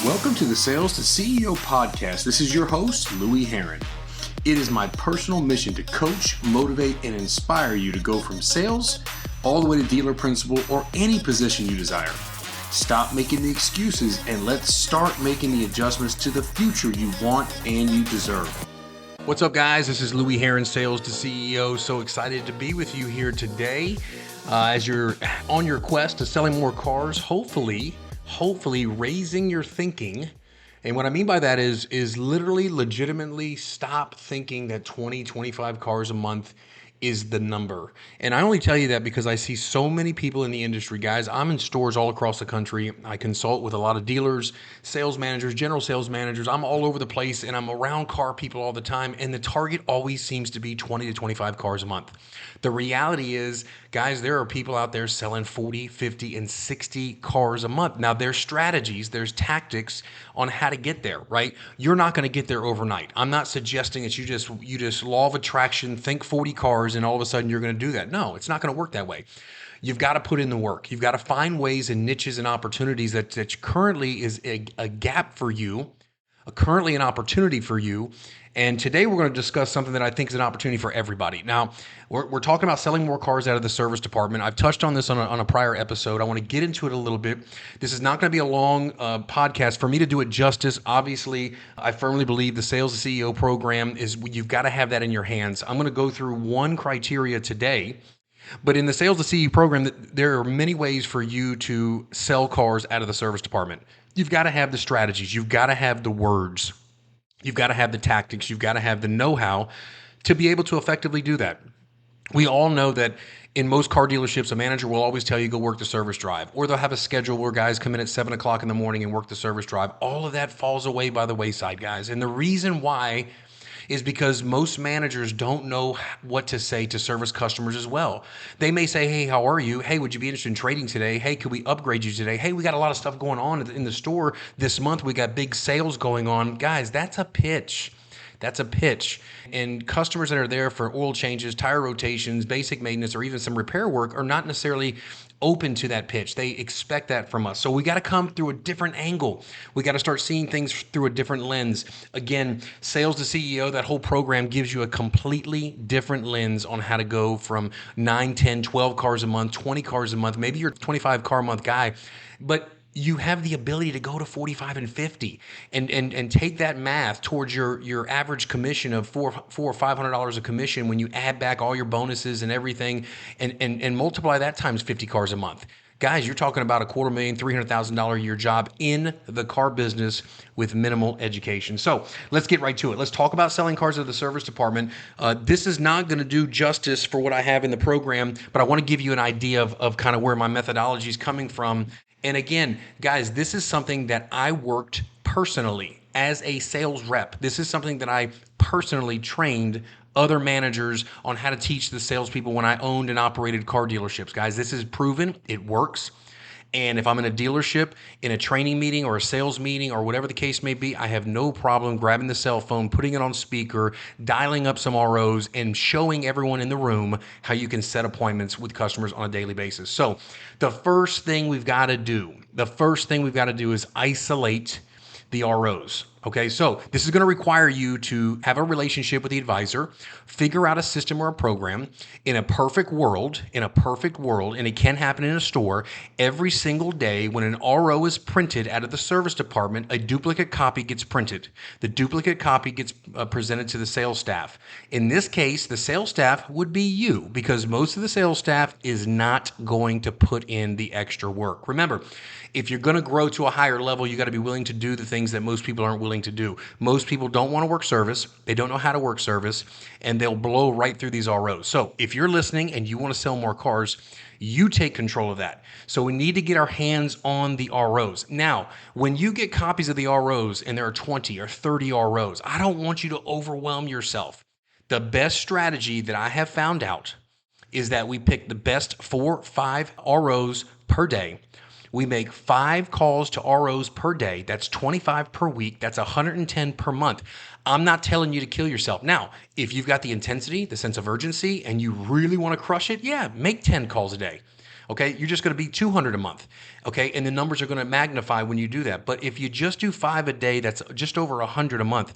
Welcome to the Sales to CEO podcast. This is your host, Louie Herron. It is my personal mission to coach, motivate, and inspire you to go from sales all the way to dealer principal or any position you desire. Stop making the excuses and let's start making the adjustments to the future you want and you deserve. What's up, guys? This is Louie Herron, Sales to CEO. So excited to be with you here today as you're on your quest to selling more cars, hopefully raising your thinking. And what I mean by that is literally legitimately stop thinking that 20, 25 cars a month is the number. And I only tell you that because I see so many people in the industry, guys. I'm in stores all across the country. I consult with a lot of dealers, sales managers, general sales managers. I'm all over the place and I'm around car people all the time. And the target always seems to be 20 to 25 cars a month. The reality is, guys, there are people out there selling 40, 50, and 60 cars a month. Now, there's strategies, there's tactics on how to get there, right? You're not going to get there overnight. I'm not suggesting that you just law of attraction, think 40 cars, and all of a sudden you're going to do that. No, it's not going to work that way. You've got to put in the work. You've got to find ways and niches and opportunities that currently is a gap for you, currently an opportunity for you. And today we're going to discuss something that I think is an opportunity for everybody. Now, we're talking about selling more cars out of the service department. I've touched on this on a prior episode. I want to get into it a little bit. This is not going to be a long podcast. For me to do it justice, obviously, I firmly believe the Sales to CEO program is you've got to have that in your hands. I'm going to go through one criteria today. But in the Sales to CEO program, there are many ways for you to sell cars out of the service department. You've got to have the strategies. You've got to have the words. You've got to have the tactics. You've got to have the know-how to be able to effectively do that. We all know that in most car dealerships, a manager will always tell you go work the service drive, or they'll have a schedule where guys come in at 7 o'clock in the morning and work the service drive. All of that falls away by the wayside, guys. And the reason why is because most managers don't know what to say to service customers as well. They may say, hey, how are you? Hey, would you be interested in trading today? Hey, could we upgrade you today? Hey, we got a lot of stuff going on in the store this month. We got big sales going on. Guys, that's a pitch. That's a pitch. And customers that are there for oil changes, tire rotations, basic maintenance, or even some repair work are not necessarily open to that pitch. They expect that from us. So we got to come through a different angle. We got to start seeing things through a different lens. Again, Sales to CEO, that whole program gives you a completely different lens on how to go from 9, 10, 12 cars a month, 20 cars a month. Maybe you're a 25 car a month guy, but you have the ability to go to 45 and 50 and take that math towards your average commission of $400 or $500 a commission when you add back all your bonuses and everything and multiply that times 50 cars a month. Guys, you're talking about a $250,000, $300,000 a year job in the car business with minimal education. So let's get right to it. Let's talk about selling cars at the service department. This is not going to do justice for what I have in the program, but I want to give you an idea of kind of where my methodology is coming from. And again, guys, this is something that I worked personally as a sales rep. This is something that I personally trained other managers on how to teach the salespeople when I owned and operated car dealerships. Guys, this is proven. It works. And if I'm in a dealership, in a training meeting or a sales meeting or whatever the case may be, I have no problem grabbing the cell phone, putting it on speaker, dialing up some ROs, and showing everyone in the room how you can set appointments with customers on a daily basis. So the first thing we've got to do is isolate the ROs. Okay, so this is going to require you to have a relationship with the advisor, figure out a system or a program. In a perfect world, and it can happen in a store, every single day when an RO is printed out of the service department, a duplicate copy gets printed. The duplicate copy gets presented to the sales staff. In this case, the sales staff would be you, because most of the sales staff is not going to put in the extra work. Remember, if you're going to grow to a higher level, you got to be willing to do the things that most people aren't willing to do. Most people don't want to work service. They don't know how to work service, and they'll blow right through these ROs. So if you're listening and you want to sell more cars, you take control of that. So we need to get our hands on the ROs. Now, when you get copies of the ROs and there are 20 or 30 ROs, I don't want you to overwhelm yourself. The best strategy that I have found out is that we pick the best 4 or 5 ROs per day. We make 5 calls to ROs per day. That's 25 per week. That's 110 per month. I'm not telling you to kill yourself. Now, if you've got the intensity, the sense of urgency, and you really want to crush it, yeah, make 10 calls a day. Okay, you're just going to be 200 a month. Okay, and the numbers are going to magnify when you do that. But if you just do 5 a day, that's just over 100 a month.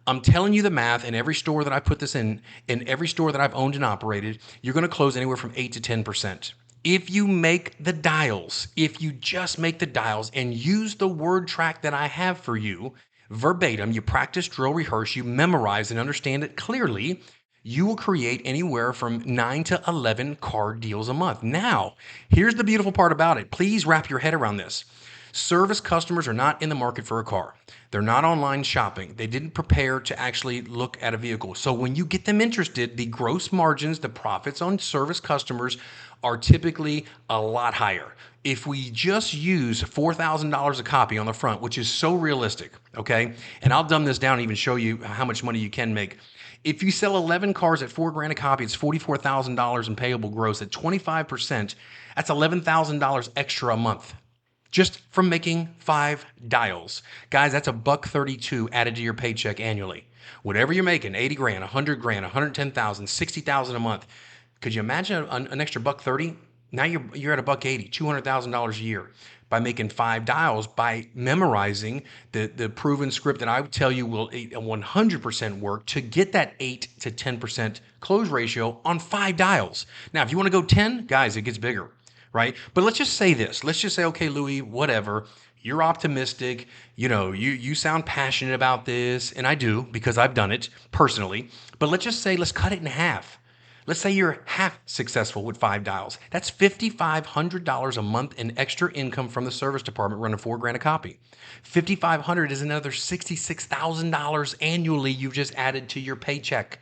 I'm telling you the math. In every store that I put this in every store that I've owned and operated, you're going to close anywhere from 8 to 10%. If you make the dials, if you just make the dials and use the word track that I have for you verbatim, you practice, drill, rehearse, you memorize and understand it clearly, you will create anywhere from 9 to 11 car deals a month. Now, here's the beautiful part about it. Please wrap your head around this. Service customers are not in the market for a car. They're not online shopping. They didn't prepare to actually look at a vehicle. So when you get them interested, the gross margins, the profits on service customers are typically a lot higher. If we just use $4,000 a copy on the front, which is so realistic, okay? And I'll dumb this down and even show you how much money you can make. If you sell 11 cars at $4,000 a copy, it's $44,000 in payable gross. At 25%, that's $11,000 extra a month, just from making 5 dials. Guys, that's $132 added to your paycheck annually. Whatever you're making, 80 grand, 100 grand, 110,000, 60,000 a month. Could you imagine an extra $130? Now you're at $180, $200,000 a year by making 5 dials, by memorizing the proven script that I would tell you will 100% work to get that 8 to 10% close ratio on 5 dials. Now, if you want to go 10, guys, it gets bigger, right? But let's just say this. Let's just say, okay, Louie, whatever. You're optimistic. You sound passionate about this, and I do because I've done it personally. But let's just say, let's cut it in half. Let's say you're half successful with 5 dials. That's $5,500 a month in extra income from the service department running $4,000 a copy. $5,500 is another $66,000 annually you've just added to your paycheck.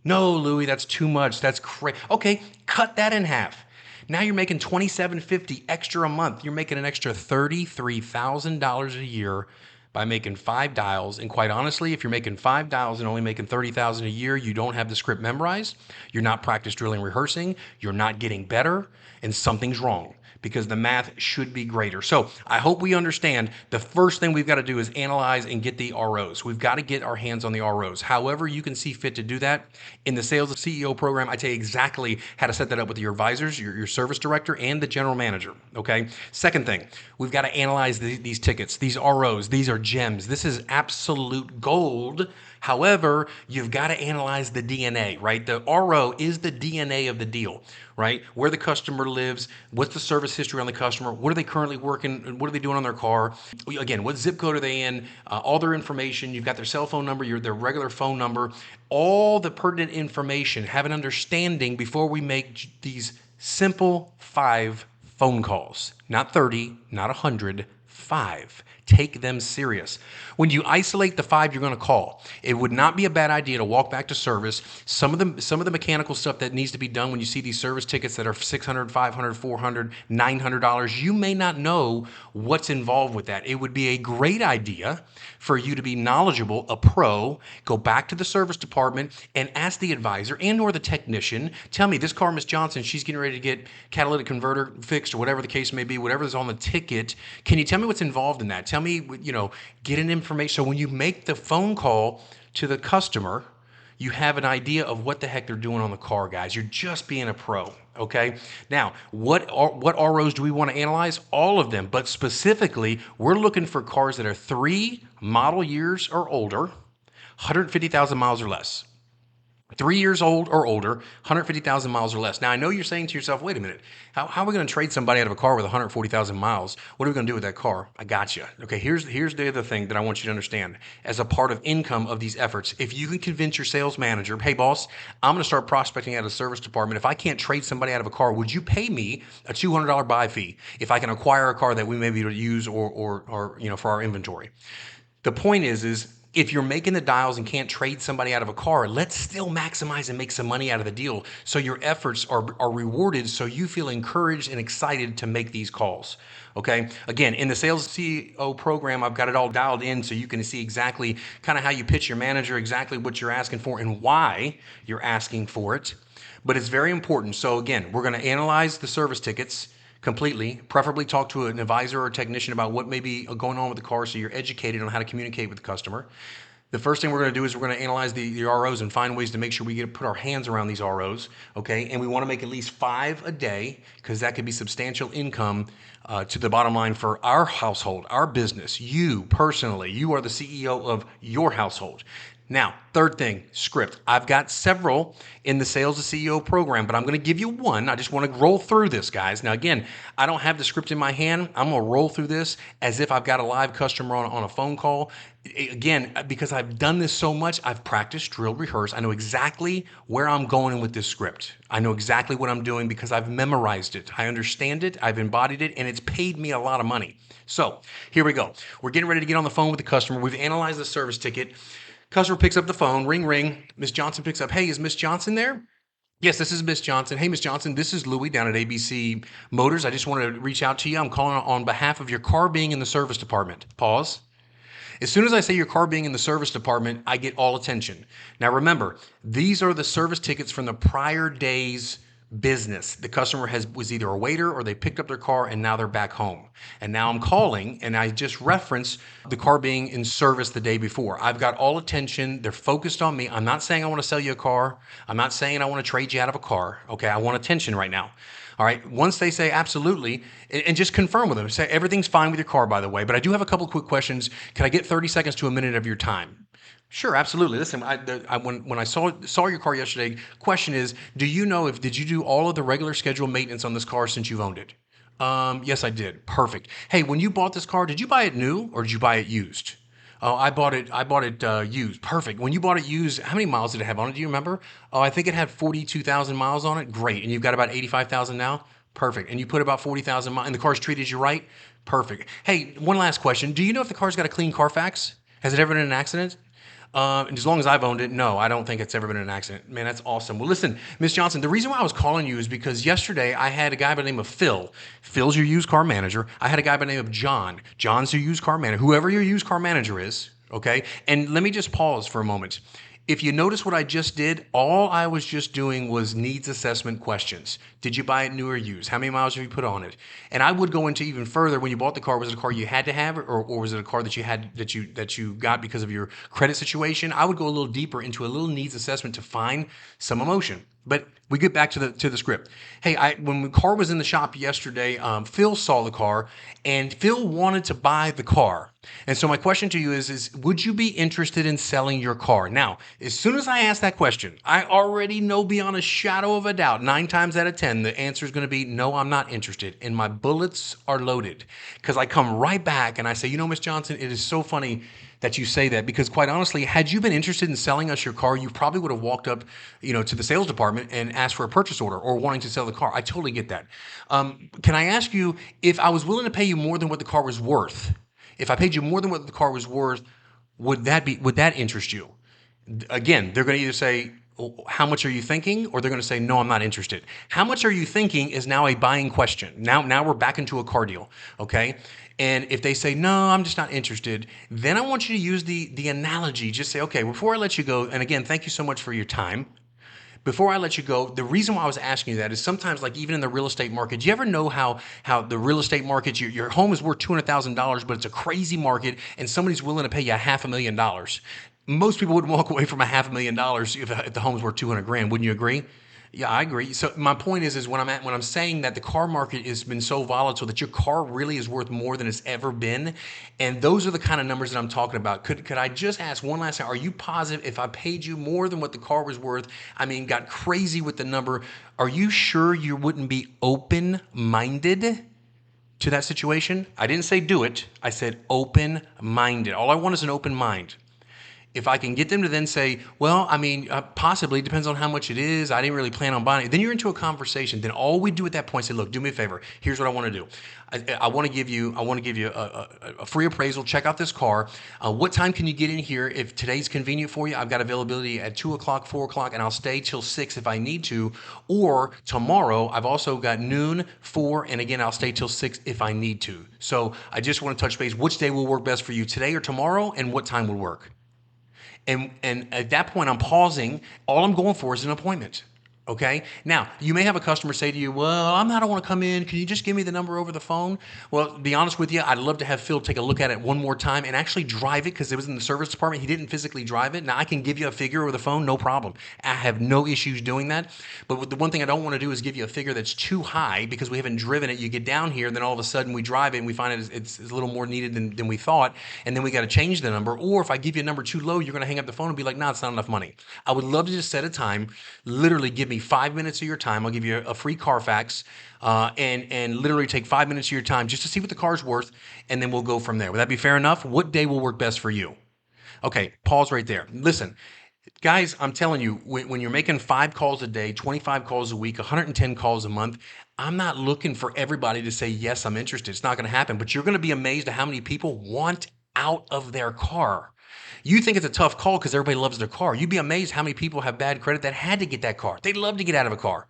No, Louie, that's too much. That's crazy. Okay, cut that in half. Now you're making $2,750 extra a month. You're making an extra $33,000 a year by making 5 dials. And quite honestly, if you're making 5 dials and only making $30,000 a year, you don't have the script memorized, you're not practice drilling, rehearsing, you're not getting better, and something's wrong, because the math should be greater. So I hope we understand the first thing we've got to do is analyze and get the ROs. We've got to get our hands on the ROs. However you can see fit to do that. In the Sales CEO program, I tell you exactly how to set that up with your advisors, your service director, and the general manager, okay? Second thing, we've got to analyze these tickets, these ROs. These are gems. This is absolute gold. However, you've got to analyze the DNA, right? The RO is the DNA of the deal, right? Where the customer lives, what's the service history on the customer, what are they currently working, what are they doing on their car? Again, what zip code are they in? All their information. You've got their cell phone number, their regular phone number, all the pertinent information. Have an understanding before we make these simple 5 phone calls. Not 30, not 100, 5. Take them serious. When you isolate the 5 you're going to call, it would not be a bad idea to walk back to service. Some of the mechanical stuff that needs to be done when you see these service tickets that are $600, $500, $400, $900, you may not know what's involved with that. It would be a great idea for you to be knowledgeable, a pro, go back to the service department and ask the advisor and or the technician, tell me, this car, Miss Johnson, she's getting ready to get catalytic converter fixed or whatever the case may be, whatever is on the ticket. Can you tell me what's involved in that? Tell me, get an information. So when you make the phone call to the customer, you have an idea of what the heck they're doing on the car, guys. You're just being a pro, okay? Now, what ROs do we want to analyze? All of them, but specifically, we're looking for cars that are 3 model years or older, 150,000 miles or less. 3 years old or older, 150,000 miles or less. Now, I know you're saying to yourself, wait a minute, how are we going to trade somebody out of a car with 140,000 miles? What are we going to do with that car? I got you. Okay, here's the other thing that I want you to understand. As a part of income of these efforts, if you can convince your sales manager, hey, boss, I'm going to start prospecting out of the service department. If I can't trade somebody out of a car, would you pay me a $200 buy fee if I can acquire a car that we may be able to use or for our inventory? The point is if you're making the dials and can't trade somebody out of a car, let's still maximize and make some money out of the deal so your efforts are rewarded, so you feel encouraged and excited to make these calls. Okay. Again, in the Sales CEO program, I've got it all dialed in so you can see exactly kind of how you pitch your manager, exactly what you're asking for and why you're asking for it. But it's very important. So again, we're going to analyze the service tickets completely, preferably talk to an advisor or technician about what may be going on with the car so you're educated on how to communicate with the customer. The first thing we're going to do is we're going to analyze the ROs and find ways to make sure we put our hands around these ROs, okay? And we want to make at least 5 a day because that could be substantial income to the bottom line for our household, our business. You personally, you are the CEO of your household. Now, third thing, script. I've got several in the Sales to CEO program, but I'm going to give you one. I just want to roll through this, guys. Now, again, I don't have the script in my hand. I'm going to roll through this as if I've got a live customer on a phone call. Again, because I've done this so much, I've practiced, drilled, rehearsed. I know exactly where I'm going with this script. I know exactly what I'm doing because I've memorized it. I understand it. I've embodied it, and it's paid me a lot of money. So here we go. We're getting ready to get on the phone with the customer. We've analyzed the service ticket. Customer picks up the phone, ring, ring. Miss Johnson picks up. Hey, is Miss Johnson there? Yes, this is Miss Johnson. Hey, Miss Johnson, this is Louie down at ABC Motors. I just wanted to reach out to you. I'm calling on behalf of your car being in the service department. Pause. As soon as I say your car being in the service department, I get all attention. Now remember, these are the service tickets from the prior day's business. The customer was either a waiter or they picked up their car and now they're back home. And now I'm calling and I just reference the car being in service the day before. I've got all attention. They're focused on me. I'm not saying I want to sell you a car. I'm not saying I want to trade you out of a car. Okay, I want attention right now. All right. Once they say absolutely, and just confirm with them, say everything's fine with your car, by the way, but I do have a couple quick questions. Can I get 30 seconds to a minute of your time? Sure, absolutely. Listen, when I saw your car yesterday, question is, did you do all of the regular scheduled maintenance on this car since you've owned it? Yes, I did. Perfect. Hey, when you bought this car, did you buy it new or did you buy it used? Oh, I bought it used. Perfect. When you bought it used, how many miles did it have on it? Do you remember? Oh, I think it had 42,000 miles on it. Great. And you've got about 85,000 now? Perfect. And you put about 40,000 miles, and the car's treated you right? Perfect. Hey, one last question. Do you know if the car's got a clean Carfax? Has it ever been in an accident? And as long as I've owned it, no, I don't think it's ever been an accident. Man, that's awesome. Well, listen, Miss Johnson, the reason why I was calling you is because yesterday I had a guy by the name of Phil. Phil's your used car manager. I had a guy by the name of John. John's your used car manager. Whoever your used car manager is, okay? And let me just pause for a moment. If you notice what I just did, all I was just doing was needs assessment questions. Did you buy it new or used? How many miles have you put on it? And I would go into even further. When you bought the car, was it a car you had to have, or was it a car that you got because of your credit situation? I would go a little deeper into a little needs assessment to find some emotion. But we get back to the script. Hey, when the car was in the shop yesterday, Phil saw the car, and Phil wanted to buy the car. And so my question to you is would you be interested in selling your car? Now, as soon as I ask that question, I already know beyond a shadow of a doubt, 9 times out of 10, the answer is going to be, no, I'm not interested. And my bullets are loaded because I come right back and I say, Miss Johnson, it is so funny that you say that, because quite honestly, had you been interested in selling us your car, you probably would have walked up, to the sales department and asked for a purchase order or wanting to sell the car. I totally get that. Can I ask you, if I was willing to pay you more than what the car was worth, if I paid you more than what the car was worth, would that interest you? Again, they're going to either say, how much are you thinking? Or they're going to say, no, I'm not interested. How much are you thinking is now a buying question. Now we're back into a car deal. Okay. And if they say, no, I'm just not interested, then I want you to use the analogy. Just say, okay, before I let you go, and again, thank you so much for your time. Before I let you go, the reason why I was asking you that is sometimes, like even in the real estate market, do you ever know how the real estate market, your home is worth $200,000, but it's a crazy market and somebody's willing to pay you $500,000. Most people wouldn't walk away from $500,000 if the home's worth 200 grand. Wouldn't you agree? Yeah, I agree. So my point is when I'm saying that the car market has been so volatile that your car really is worth more than it's ever been, and those are the kind of numbers that I'm talking about. Could I just ask one last time? Are you positive if I paid you more than what the car was worth? I mean, got crazy with the number. Are you sure you wouldn't be open-minded to that situation? I didn't say do it. I said open-minded. All I want is an open mind. If I can get them to then say, well, I mean, possibly, it depends on how much it is. I didn't really plan on buying it. Then you're into a conversation. Then all we do at that point is say, look, do me a favor. Here's what I want to do. I want to give you a free appraisal. Check out this car. What time can you get in here? If today's convenient for you, I've got availability at 2 o'clock, 4 o'clock, and I'll stay till 6 if I need to. Or tomorrow, I've also got noon, 4, and again, I'll stay till 6 if I need to. So I just want to touch base. Which day will work best for you, today or tomorrow, and what time will work? And at that point, I'm pausing. All I'm going for is an appointment. Okay. Now, you may have a customer say to you, well, I don't want to come in. Can you just give me the number over the phone? Well, to be honest with you, I'd love to have Phil take a look at it one more time and actually drive it because it was in the service department. He didn't physically drive it. Now, I can give you a figure over the phone, no problem. I have no issues doing that. But the one thing I don't want to do is give you a figure that's too high because we haven't driven it. You get down here, and then all of a sudden we drive it and we find it's a little more needed than we thought. And then we got to change the number. Or if I give you a number too low, you're going to hang up the phone and be like, no, it's not enough money. I would love to just set a time, literally give me 5 minutes of your time. I'll give you a free Carfax and literally take 5 minutes of your time just to see what the car's worth, and then we'll go from there. Would that be fair enough? What day will work best for you? Okay, pause right there. Listen, guys, I'm telling you, when you're making 5 calls a day, 25 calls a week, 110 calls a month, I'm not looking for everybody to say, yes, I'm interested. It's not going to happen, but you're going to be amazed at how many people want out of their car. You think it's a tough call because everybody loves their car. You'd be amazed how many people have bad credit that had to get that car. They love to get out of a car.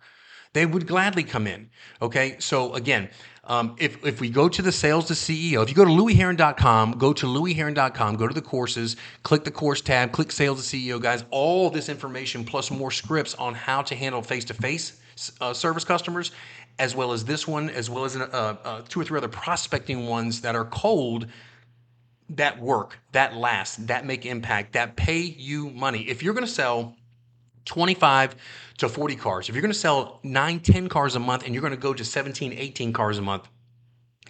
They would gladly come in. Okay, so again, if we go to the sales to CEO, if you go to louieherron.com, go to louieherron.com, go to the courses, click the course tab, click sales to CEO, guys. All this information plus more scripts on how to handle face-to-face service customers, as well as this one, as well as 2 or 3 other prospecting ones that are cold, that work, that last, that make impact, that pay you money. If you're going to sell 25 to 40 cars, if you're going to sell 9, 10 cars a month, and you're going to go to 17, 18 cars a month,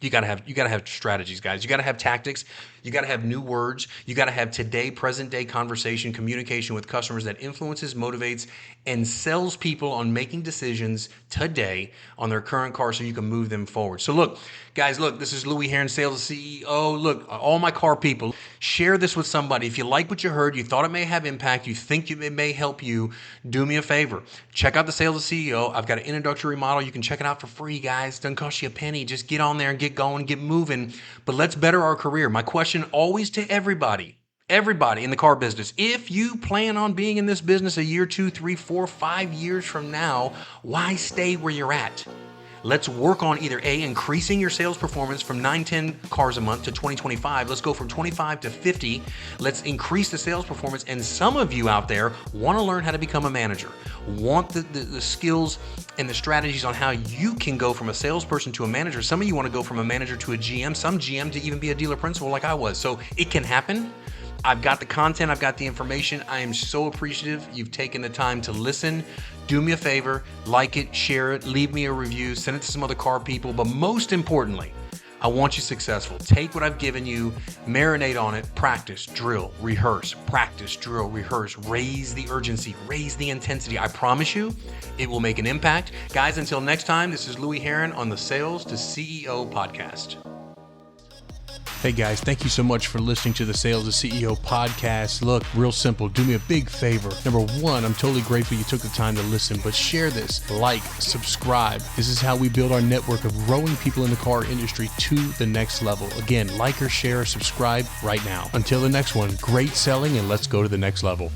you got to have strategies, guys. You got to have tactics. You got to have new words. You got to have today, present day conversation, communication with customers that influences, motivates, and sells people on making decisions today on their current car so you can move them forward. So look, guys, this is Louie Herron, Sales CEO. Look, all my car people, share this with somebody. If you like what you heard, you thought it may have impact, you think it may help you, do me a favor. Check out the Sales CEO. I've got an introductory model. You can check it out for free, guys. Doesn't cost you a penny. Just get on there and get going, get moving. But let's better our career. My question always to everybody in the car business: if you plan on being in this business a year, 2, 3, 4, 5 years from now, why stay where you're at? Let's work on either A, increasing your sales performance from 9, 10 cars a month to 20, 25. Let's go from 25 to 50. Let's increase the sales performance. And some of you out there want to learn how to become a manager, want the skills and the strategies on how you can go from a salesperson to a manager. Some of you want to go from a manager to a GM, some GM to even be a dealer principal like I was. So it can happen. I've got the content. I've got the information. I am so appreciative you've taken the time to listen. Do me a favor, like it, share it, leave me a review, send it to some other car people. But most importantly, I want you successful. Take what I've given you, marinate on it, practice, drill, rehearse, practice, drill, rehearse, raise the urgency, raise the intensity. I promise you, it will make an impact. Guys, until next time, this is Louie Herron on the Sales to CEO podcast. Hey guys, thank you so much for listening to the Sales to CEO podcast. Look, real simple, do me a big favor. Number 1, I'm totally grateful you took the time to listen, but share this, like, subscribe. This is how we build our network of growing people in the car industry to the next level. Again, like or share or subscribe right now. Until the next one, great selling, and let's go to the next level.